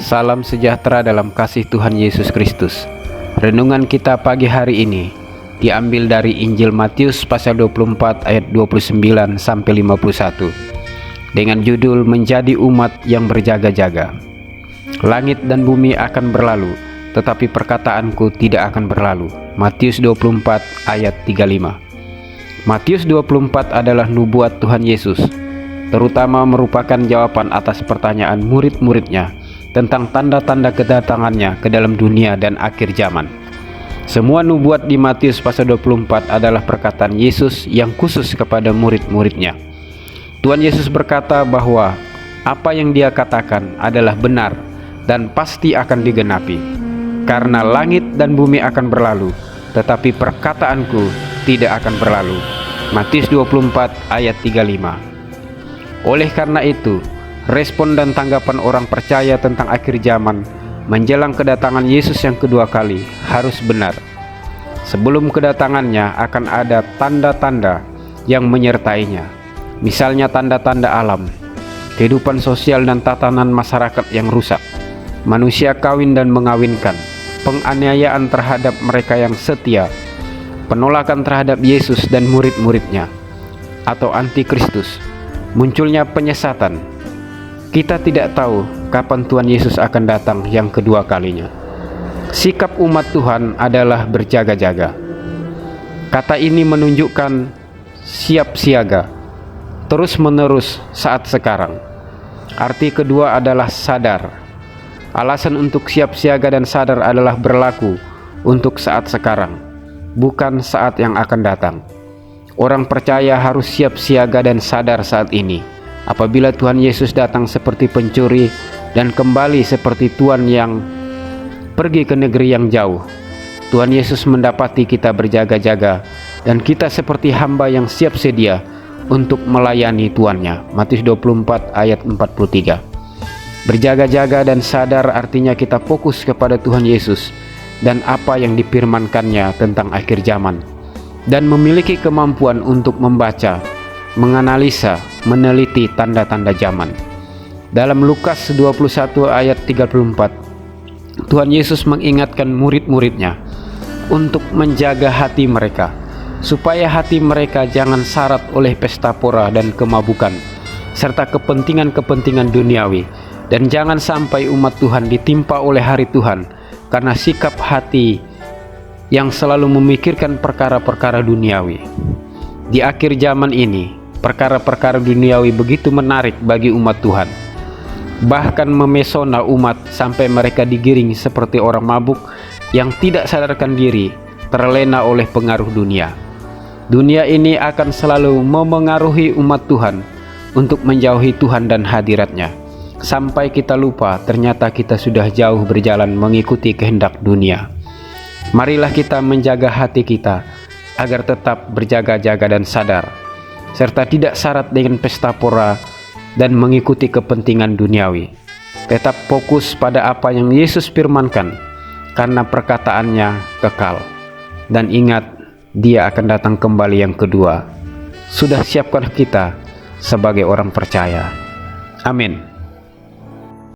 Salam sejahtera dalam kasih Tuhan Yesus Kristus. Renungan kita pagi hari ini diambil dari Injil Matius pasal 24 ayat 29 sampai 51 dengan judul Menjadi Umat yang Berjaga-jaga. Langit dan bumi akan berlalu, tetapi perkataanku tidak akan berlalu. Matius 24 ayat 35. Matius 24 adalah nubuat Tuhan Yesus, terutama merupakan jawaban atas pertanyaan murid-muridnya tentang tanda-tanda kedatangannya ke dalam dunia dan akhir zaman. Semua nubuat di Matius pasal 24 adalah perkataan Yesus yang khusus kepada murid-muridnya. Tuhan Yesus berkata bahwa apa yang Dia katakan adalah benar dan pasti akan digenapi. Karena langit dan bumi akan berlalu, tetapi perkataanku tidak akan berlalu. Matius 24 ayat 35. Oleh karena itu, respon dan tanggapan orang percaya tentang akhir zaman menjelang kedatangan Yesus yang kedua kali harus benar. Sebelum kedatangannya akan ada tanda-tanda yang menyertainya, misalnya tanda-tanda alam, kehidupan sosial dan tatanan masyarakat yang rusak, manusia kawin dan mengawinkan, penganiayaan terhadap mereka yang setia, penolakan terhadap Yesus dan murid-muridnya, atau antikristus, munculnya penyesatan. Kita tidak tahu kapan Tuhan Yesus akan datang yang kedua kalinya. Sikap umat Tuhan adalah berjaga-jaga. Kata ini menunjukkan siap siaga, terus-menerus saat sekarang. Arti kedua adalah sadar. Alasan untuk siap siaga dan sadar adalah berlaku untuk saat sekarang, bukan saat yang akan datang. Orang percaya harus siap siaga dan sadar saat ini. Apabila Tuhan Yesus datang seperti pencuri dan kembali seperti Tuhan yang pergi ke negeri yang jauh, Tuhan Yesus mendapati kita berjaga-jaga dan kita seperti hamba yang siap sedia untuk melayani Tuannya. Matius 24 ayat 43. Berjaga-jaga dan sadar artinya kita fokus kepada Tuhan Yesus dan apa yang difirmankannya tentang akhir zaman, dan memiliki kemampuan untuk membaca, menganalisa, meneliti tanda-tanda zaman. Dalam Lukas 21 ayat 34, Tuhan Yesus mengingatkan murid-muridnya untuk menjaga hati mereka, supaya hati mereka jangan syarat oleh pesta pora dan kemabukan, serta kepentingan-kepentingan duniawi, dan jangan sampai umat Tuhan ditimpa oleh hari Tuhan karena sikap hati yang selalu memikirkan perkara-perkara duniawi. Di akhir zaman ini, perkara-perkara duniawi begitu menarik bagi umat Tuhan, bahkan memesona umat sampai mereka digiring seperti orang mabuk yang tidak sadarkan diri, terlena oleh pengaruh dunia. Dunia ini akan selalu memengaruhi umat Tuhan untuk menjauhi Tuhan dan hadiratnya, sampai kita lupa ternyata kita sudah jauh berjalan mengikuti kehendak dunia. Marilah kita menjaga hati kita agar tetap berjaga-jaga dan sadar, serta tidak syarat dengan pesta pora dan mengikuti kepentingan duniawi. Tetap fokus pada apa yang Yesus firmankan, karena perkataannya kekal. Dan ingat, Dia akan datang kembali yang kedua. Sudah siapkah kita sebagai orang percaya? Amin.